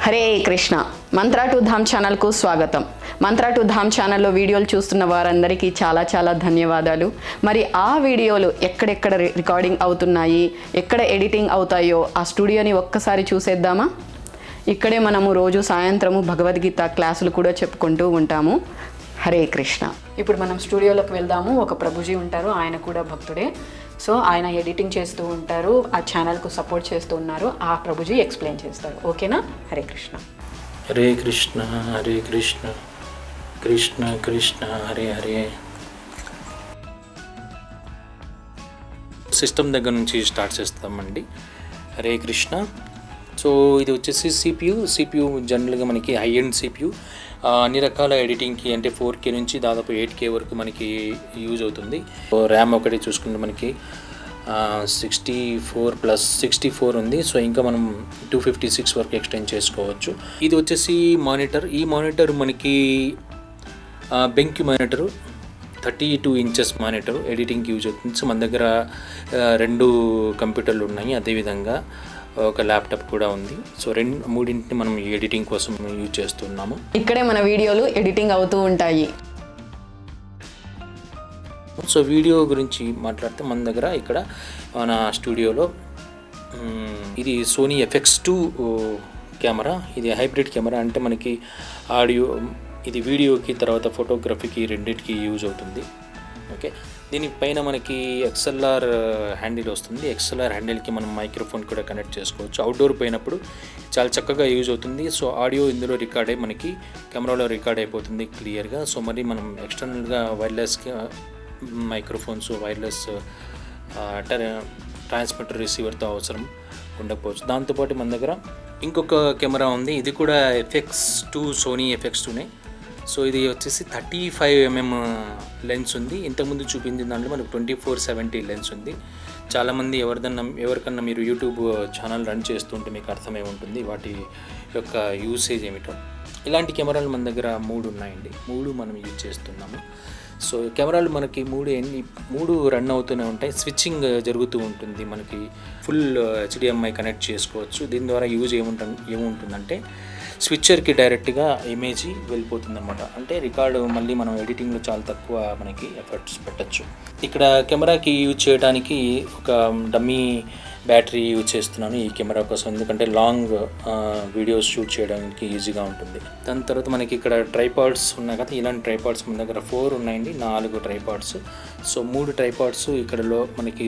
Hare Krishna. Mantra to ధామ్ ఛానల్కు స్వాగతం. Mantra to ధామ్ ఛానల్లో వీడియోలు చూస్తున్న వారందరికీ చాలా చాలా ధన్యవాదాలు. మరి ఆ వీడియోలు ఎక్కడెక్కడ రికార్డింగ్ అవుతున్నాయి, ఎక్కడ ఎడిటింగ్ అవుతాయో ఆ స్టూడియోని ఒక్కసారి చూసేద్దామా? ఇక్కడే మనము రోజు సాయంత్రము భగవద్గీత క్లాసులు కూడా చెప్పుకుంటూ ఉంటాము. హరే కృష్ణ. ఇప్పుడు మనం స్టూడియోలోకి వెళ్దాము. ఒక ప్రభుజీ ఉంటారు, ఆయన కూడా భక్తుడే. సో ఆయన ఎడిటింగ్ చేస్తూ ఉంటారు, ఆ ఛానల్కు సపోర్ట్ చేస్తూ ఉన్నారు. ఆ ప్రభుజీ ఎక్స్ప్లెయిన్ చేస్తారు. ఓకేనా? హరే కృష్ణ. హరే కృష్ణ హరే కృష్ణ కృష్ణ కృష్ణ హరే హరే. సిస్టమ్ దగ్గర నుంచి స్టార్ట్ చేస్తామండి. హరే కృష్ణ. సో ఇది వచ్చేసి సిపియు జనరల్గా మనకి హై ఎండ్ సిపియు. అన్ని రకాల ఎడిటింగ్కి అంటే 4K నుంచి దాదాపు 8K వరకు మనకి యూజ్ అవుతుంది. ర్యామ్ ఒకటి చూసుకుంటే మనకి 64+64 ఉంది. సో ఇంకా మనం 256 వరకు ఎక్స్టెండ్ చేసుకోవచ్చు. ఇది వచ్చేసి మానిటర్. ఈ మానిటర్ మనకి బెంక్యూ మానిటరు, 32 ఇంచెస్ మానిటర్ ఎడిటింగ్కి యూజ్ అవుతుంది. సో మన దగ్గర 2 కంప్యూటర్లు ఉన్నాయి, అదేవిధంగా ఒక ల్యాప్టాప్ కూడా ఉంది. సో మూడింటిని మనం ఎడిటింగ్ కోసం యూజ్ చేస్తున్నాము. ఇక్కడే మన వీడియోలు ఎడిటింగ్ అవుతూ ఉంటాయి. సో వీడియో గురించి మాట్లాడితే మన దగ్గర ఇక్కడ మన స్టూడియోలో ఇది సోనీ FX2 కెమెరా. ఇది హైబ్రిడ్ కెమెరా, అంటే మనకి ఆడియో, ఇది వీడియోకి తర్వాత ఫోటోగ్రఫీకి రెండింటికి యూజ్ అవుతుంది. ఓకే, దీనిపైన మనకి XLR హ్యాండిల్ వస్తుంది. XLR హ్యాండిల్కి మనం మైక్రోఫోన్ కూడా కనెక్ట్ చేసుకోవచ్చు. అవుట్డోర్ పోయినప్పుడు చాలా చక్కగా యూజ్ అవుతుంది. సో ఆడియో ఇందులో రికార్డ్ అయ్యి మనకి కెమెరాలో రికార్డ్ అయిపోతుంది క్లియర్గా. సో మరి మనం ఎక్స్టర్నల్గా వైర్లెస్గా మైక్రోఫోన్స్, వైర్లెస్ ట్రాన్స్మిటర్ రిసీవర్తో అవసరం ఉండకపోవచ్చు. దాంతోపాటు మన దగ్గర ఇంకొక కెమెరా ఉంది. ఇది కూడా FX2, సోనీ FX2నే. సో ఇది వచ్చేసి 35mm లెన్స్ ఉంది. ఇంతకుముందు చూపించిన దాంట్లో మనకు 24-70 లెన్స్ ఉంది. చాలామంది ఎవరికన్నా మీరు యూట్యూబ్ ఛానల్ రన్ చేస్తుంటే మీకు అర్థమై ఉంటుంది వాటి యొక్క యూసేజ్ ఏమిటో. ఇలాంటి కెమెరాలు మన దగ్గర 3 ఉన్నాయండి. 3 మనం యూజ్ చేస్తున్నాము. సో కెమెరాలు మనకి 3 రన్ అవుతూనే ఉంటాయి. స్విచ్చింగ్ జరుగుతూ ఉంటుంది. మనకి ఫుల్ HDMI కనెక్ట్ చేసుకోవచ్చు. దీని ద్వారా యూజ్ ఏముంటుందంటే స్విచ్చర్కి డైరెక్ట్గా ఇమేజ్ వెళ్ళిపోతుంది అనమాట. అంటే రికార్డు మళ్ళీ మనం ఎడిటింగ్లో చాలా తక్కువ మనకి ఎఫర్ట్స్ పెట్టచ్చు. ఇక్కడ కెమెరాకి యూజ్ చేయడానికి ఒక డమ్మీ బ్యాటరీ యూజ్ చేస్తున్నాను ఈ కెమెరా కోసం, ఎందుకంటే లాంగ్ వీడియోస్ షూట్ చేయడానికి ఈజీగా ఉంటుంది. దాని తర్వాత మనకి ఇక్కడ ట్రైపాడ్స్ ఉన్నాయి కదా. ఇలాంటి ట్రైపాడ్స్ మన దగ్గర 4 ఉన్నాయండి, 4 ట్రైపాడ్స్. సో 3 ట్రైపాడ్స్ ఇక్కడ మనకి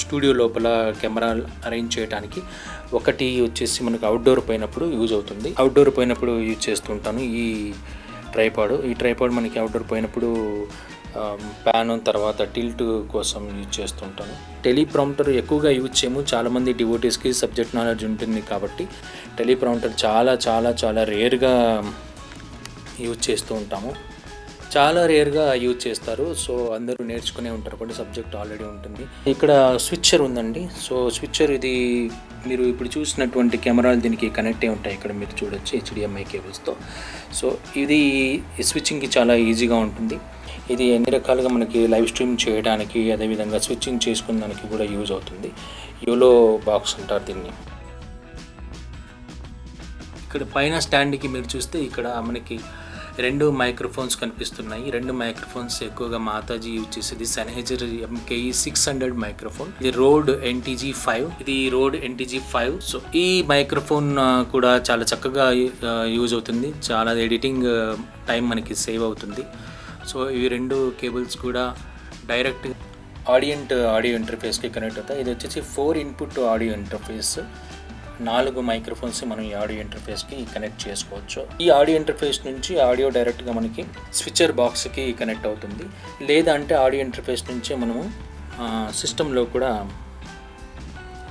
స్టూడియో లోపల కెమెరా అరేంజ్ చేయడానికి. ఒకటి వచ్చేసి మనకు అవుట్డోర్ పోయినప్పుడు యూజ్ అవుతుంది. అవుట్డోర్ పోయినప్పుడు యూజ్ చేస్తుంటాను ఈ ట్రైపాడ్ మనకి అవుట్డోర్ పోయినప్పుడు ప్యాన్ తర్వాత టిల్ట్ కోసం యూజ్ చేస్తుంటాను. టెలిప్రాంప్టర్ ఎక్కువగా యూజ్ చేయము. చాలామంది డివోటీస్కి సబ్జెక్ట్ నాలెడ్జ్ ఉంటుంది కాబట్టి టెలిప్రాంప్టర్ చాలా చాలా చాలా రేర్గా యూజ్ చేస్తూ ఉంటాము. చాలా రేర్గా యూజ్ చేస్తారు. సో అందరూ నేర్చుకునే ఉంటారు కాబట్టి సబ్జెక్ట్ ఆల్రెడీ ఉంటుంది. ఇక్కడ స్విచ్చర్ ఉందండి. సో స్విచ్చర్ ఇది మీరు ఇప్పుడు చూసినటువంటి కెమెరాలు దీనికి కనెక్ట్ అయి ఉంటాయి. ఇక్కడ మీరు చూడొచ్చు HDMI కేబుల్స్తో. సో ఇది స్విచ్చింగ్కి చాలా ఈజీగా ఉంటుంది. ఇది ఎన్ని రకాలుగా మనకి లైవ్ స్ట్రీమ్ చేయడానికి, అదేవిధంగా స్విచ్చింగ్ చేసుకునేదానికి కూడా యూజ్ అవుతుంది. యోలో బాక్స్ అంటారు దీన్ని. ఇక్కడ పైన స్టాండ్కి మీరు చూస్తే ఇక్కడ మనకి 2 మైక్రోఫోన్స్ కనిపిస్తున్నాయి. 2 మైక్రోఫోన్స్ ఎక్కువగా మాతాజీ యూజ్ చేసేది Sennheiser MKE 600 మైక్రోఫోన్. ఇది రోడ్ NTG5. సో ఈ మైక్రోఫోన్ కూడా చాలా చక్కగా యూజ్ అవుతుంది. చాలా ఎడిటింగ్ టైం మనకి సేవ్ అవుతుంది. సో ఈ 2 కేబుల్స్ కూడా డైరెక్ట్ ఆడియో ఇంటర్ఫేస్కి కనెక్ట్ అవుతాయి. ఇది వచ్చేసి 4 ఇన్పుట్ ఆడియో ఇంటర్ఫేస్. 4 మైక్రోఫోన్స్ మనం ఈ ఆడియో ఇంటర్ఫేస్కి కనెక్ట్ చేసుకోవచ్చు. ఈ ఆడియో ఇంటర్ఫేస్ నుంచి ఆడియో డైరెక్ట్గా మనకి స్విచ్చర్ బాక్స్కి కనెక్ట్ అవుతుంది. లేదా అంటే ఆడియో ఇంటర్ఫేస్ నుంచే మనము సిస్టంలో కూడా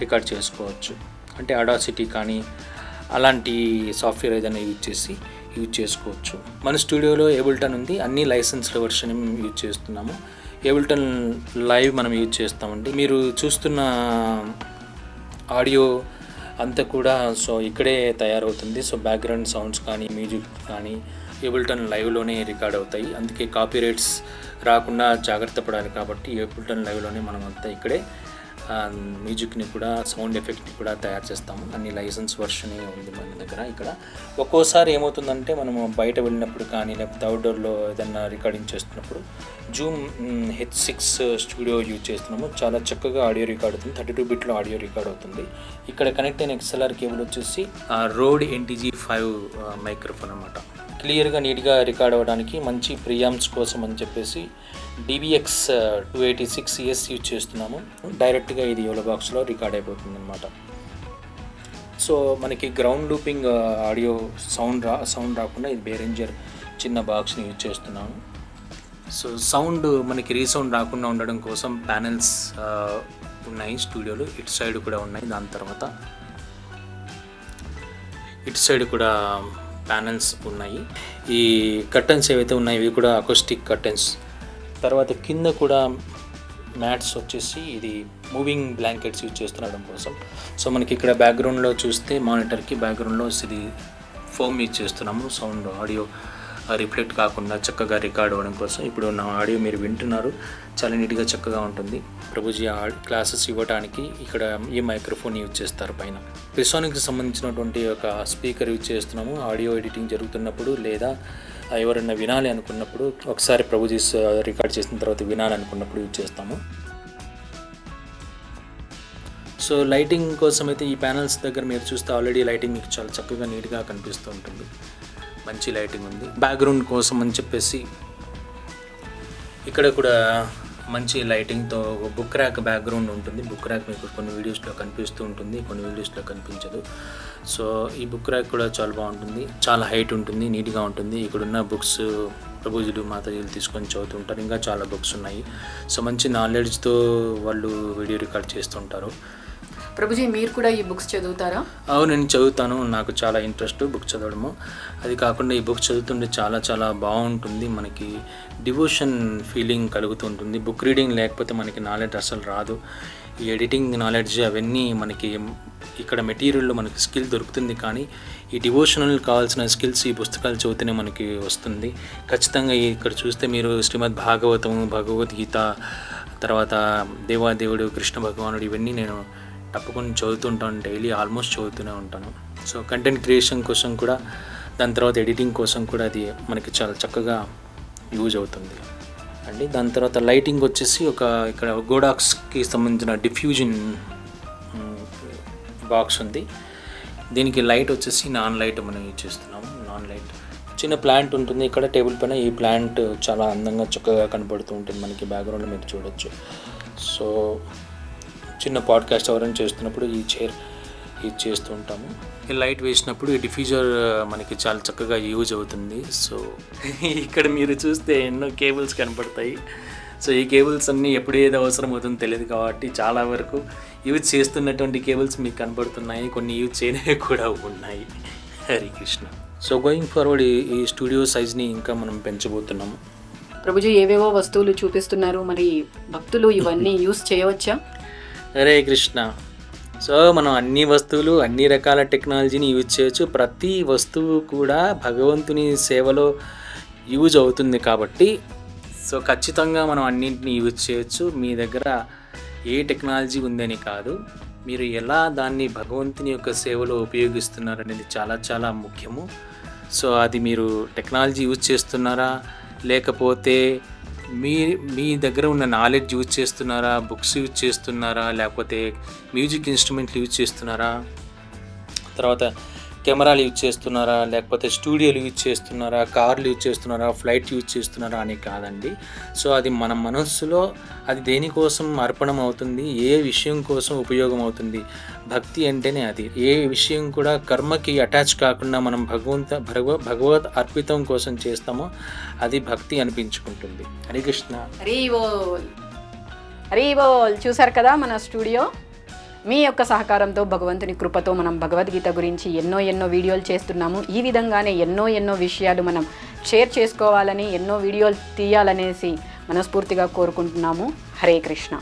రికార్డ్ చేసుకోవచ్చు. అంటే అడాసిటీ కానీ అలాంటి సాఫ్ట్వేర్ ఏదైనా యూజ్ చేసుకోవచ్చు. మన స్టూడియోలో ఏబుల్టన్ ఉంది. అన్ని లైసెన్స్డ్ వర్షన్ యూజ్ చేస్తున్నాము. ఏబుల్టన్ లైవ్ మనం యూజ్ చేస్తామండి. మీరు చూస్తున్న ఆడియో అంతా కూడా సో ఇక్కడే తయారవుతుంది. సో బ్యాక్గ్రౌండ్ సౌండ్స్ కానీ మ్యూజిక్ కానీ ఏబుల్టన్ లైవ్లోనే రికార్డ్ అవుతాయి. అందుకే కాపీరైట్స్ రాకుండా జాగ్రత్త పడాలి కాబట్టి ఏబుల్టన్ లైవ్లోనే మనం అంతా ఇక్కడే మ్యూజిక్ని కూడా సౌండ్ ఎఫెక్ట్ని కూడా తయారు చేస్తాము. అన్ని లైసెన్స్ వర్షన్ ఉంది మన దగ్గర. ఇక్కడ ఒక్కోసారి ఏమవుతుందంటే మనము బయట వెళ్ళినప్పుడు కానీ లేకపోతే అవుట్డోర్లో ఏదైనా రికార్డింగ్ చేస్తున్నప్పుడు జూమ్ H6 స్టూడియో యూజ్ చేస్తున్నాము. చాలా చక్కగా ఆడియో రికార్డ్ అవుతుంది. 32 బిట్లో ఆడియో రికార్డ్ అవుతుంది. ఇక్కడ కనెక్ట్ అయిన XLR కేబుల్ వచ్చేసి రోడ్ NTG5 మైక్రోఫోన్ అన్నమాట. క్లియర్గా నీట్గా రికార్డ్ అవ్వడానికి మంచి ప్రియాంప్స్ కోసం అని చెప్పేసి DBX 286 యూజ్ చేస్తున్నాము. డైరెక్ట్గా ఇది యోలో బాక్స్లో రికార్డ్ అయిపోతుంది అనమాట. సో మనకి గ్రౌండ్ లూపింగ్ ఆడియో సౌండ్ రాకుండా ఇది బేరెంజర్ చిన్న బాక్స్ని యూజ్ చేస్తున్నాము. సో సౌండ్ మనకి రీసౌండ్ రాకుండా ఉండడం కోసం ప్యానెల్స్ ఉన్నాయి స్టూడియోలో. ఇటు సైడ్ కూడా ఉన్నాయి. దాని తర్వాత ఇటు సైడ్ కూడా ప్యానెల్స్ ఉన్నాయి. ఈ కర్టన్స్ ఏవైతే ఉన్నాయో ఇవి కూడా అకోస్టిక్ కర్టన్స్. తర్వాత కింద కూడా మ్యాట్స్ వచ్చేసి ఇది మూవింగ్ బ్లాంకెట్స్ యూజ్ చేస్తుండడం కోసం. సో మనకి ఇక్కడ బ్యాక్గ్రౌండ్లో చూస్తే మానిటర్కి బ్యాక్గ్రౌండ్లో ఇది ఫోమ్ యూజ్ చేస్తున్నాము. సౌండ్ ఆడియో రిఫ్లెక్ట్ కాకుండా చక్కగా రికార్డ్ అవ్వడం కోసం. ఇప్పుడు నా ఆడియో మీరు వింటున్నారు, చాలా నీట్గా చక్కగా ఉంటుంది. ప్రభుజీ క్లాసెస్ ఇవ్వడానికి ఇక్కడ ఈ మైక్రోఫోన్ యూజ్ చేస్తారు. పైన పిసానిక్కి సంబంధించినటువంటి ఒక స్పీకర్ యూజ్ చేస్తున్నాము. ఆడియో ఎడిటింగ్ జరుగుతున్నప్పుడు లేదా ఎవరైనా వినాలి అనుకున్నప్పుడు, ఒకసారి ప్రభుజీ రికార్డ్ చేసిన తర్వాత వినాలనుకున్నప్పుడు యూజ్ చేస్తాము. సో లైటింగ్ కోసం అయితే ఈ ప్యానల్స్ దగ్గర మీరు చూస్తే ఆల్రెడీ లైటింగ్ మీకు చాలా చక్కగా నీట్గా కనిపిస్తూ ఉంటుంది. మంచి లైటింగ్ ఉంది. బ్యాక్గ్రౌండ్ కోసం అని చెప్పేసి ఇక్కడ కూడా మంచి లైటింగ్తో బుక్ ర్యాక్ బ్యాక్గ్రౌండ్ ఉంటుంది. బుక్ ర్యాక్ మీకు కొన్ని వీడియోస్లో కనిపిస్తూ ఉంటుంది, కొన్ని వీడియోస్లో కనిపించదు. సో ఈ బుక్ ర్యాక్ కూడా చాలా బాగుంటుంది. చాలా హైట్ ఉంటుంది, నీట్గా ఉంటుంది. ఇక్కడున్న బుక్స్ ప్రభుజీలు మాతాజీలు తీసుకొని చదువుతుంటారు. ఇంకా చాలా బుక్స్ ఉన్నాయి. సో మంచి నాలెడ్జ్తో వాళ్ళు వీడియో రికార్డ్ చేస్తుంటారు. ప్రభుజీ మీరు కూడా ఈ బుక్స్ చదువుతారా? అవును, నేను చదువుతాను. నాకు చాలా ఇంట్రెస్ట్ బుక్ చదవడము. అది కాకుండా ఈ బుక్ చదువుతుంటే చాలా బాగుంటుంది. మనకి డివోషన్ ఫీలింగ్ కలుగుతుంటుంది. బుక్ రీడింగ్ లేకపోతే మనకి నాలెడ్జ్ అసలు రాదు. ఈ ఎడిటింగ్ నాలెడ్జ్ అవన్నీ మనకి ఇక్కడ మెటీరియల్లో మనకి స్కిల్ దొరుకుతుంది. కానీ ఈ డివోషనల్ కావాల్సిన స్కిల్స్ ఈ పుస్తకాలు చదివితేనే మనకి వస్తుంది. ఖచ్చితంగా ఇక్కడ చూస్తే మీరు శ్రీమద్ భాగవతం, భగవద్గీత, తర్వాత దేవాదేవుడు, కృష్ణ భగవానుడు ఇవన్నీ నేను తప్పకుండా చదువుతుంటాను. డైలీ ఆల్మోస్ట్ చదువుతూనే ఉంటాను. సో కంటెంట్ క్రియేషన్ కోసం కూడా, దాని తర్వాత ఎడిటింగ్ కోసం కూడా అది మనకి చాలా చక్కగా యూజ్ అవుతుంది అండి. దాని తర్వాత లైటింగ్ వచ్చేసి ఇక్కడ గోడాక్స్కి సంబంధించిన డిఫ్యూజన్ బాక్స్ ఉంది. దీనికి లైట్ వచ్చేసి నాన్ లైట్ మనం యూజ్ చేస్తున్నాము. నాన్ లైట్ చిన్న ప్లాంట్ ఉంటుంది ఇక్కడ టేబుల్ పైన. ఈ ప్లాంట్ చాలా అందంగా చక్కగా కనపడుతూ ఉంటుంది మనకి బ్యాక్గ్రౌండ్లో మీరు చూడొచ్చు. సో చిన్న పాడ్కాస్ట్ ఎవరైనా చేస్తున్నప్పుడు ఈ చైర్ యూజ్ చేస్తూ ఉంటాము. ఈ లైట్ వేసినప్పుడు ఈ డిఫ్యూజర్ మనకి చాలా చక్కగా యూజ్ అవుతుంది. సో ఇక్కడ మీరు చూస్తే ఎన్నో కేబుల్స్ కనపడతాయి. సో ఈ కేబుల్స్ అన్నీ ఎప్పుడు ఏది అవసరం అవుతుందో తెలియదు కాబట్టి చాలా వరకు యూజ్ చేస్తున్నటువంటి కేబుల్స్ మీకు కనపడుతున్నాయి. కొన్ని యూజ్ చేయనివి కూడా ఉన్నాయి. Hari Krishna. So going forward ఈ స్టూడియో సైజ్ని ఇంకా మనం పెంచబోతున్నాము. ప్రభుజీ ఏవేవో వస్తువులు చూపిస్తున్నారు, మరి భక్తులు ఇవన్నీ యూజ్ చేయవచ్చా? హరే కృష్ణ. సో మనం అన్ని వస్తువులు, అన్ని రకాల టెక్నాలజీని యూజ్ చేయొచ్చు. ప్రతి వస్తువు కూడా భగవంతుని సేవలో యూజ్ అవుతుంది కాబట్టి సో ఖచ్చితంగా మనం అన్నింటినీ యూజ్ చేయొచ్చు. మీ దగ్గర ఏ టెక్నాలజీ ఉందని కాదు, మీరు ఎలా దాన్ని భగవంతుని యొక్క సేవలో ఉపయోగిస్తున్నారు అనేది చాలా ముఖ్యము. సో అది మీరు టెక్నాలజీ యూజ్ చేస్తున్నారా, లేకపోతే మీ దగ్గర ఉన్న నాలెడ్జ్ యూజ్ చేస్తున్నారా, బుక్స్ యూజ్ చేస్తున్నారా, లేకపోతే మ్యూజిక్ ఇన్స్ట్రుమెంట్లు యూజ్ చేస్తున్నారా, తర్వాత కెమెరాలు యూజ్ చేస్తున్నారా, లేకపోతే స్టూడియోలు యూజ్ చేస్తున్నారా, కార్లు యూజ్ చేస్తున్నారా, ఫ్లైట్ యూజ్ చేస్తున్నారా అని కాదండి. సో అది మన మనస్సులో అది దేనికోసం అర్పణం అవుతుంది, ఏ విషయం కోసం ఉపయోగం అవుతుంది. భక్తి అంటేనే అది. ఏ విషయం కూడా కర్మకి అటాచ్ కాకుండా మనం భగవత్ అర్పితం కోసం చేస్తామో అది భక్తి అనిపించుకుంటుంది. హరే కృష్ణ. హరి బోల్, హరి బోల్. చూసారు కదా మన స్టూడియో. మీ యొక్క సహకారంతో, భగవంతుని కృపతో మనం భగవద్గీత గురించి ఎన్నో వీడియోలు చేస్తున్నాము. ఈ విధంగానే ఎన్నో విషయాలు మనం షేర్ చేసుకోవాలని, ఎన్నో వీడియోలు తీయాలనేసి మనస్ఫూర్తిగా కోరుకుంటున్నాము. హరే కృష్ణ.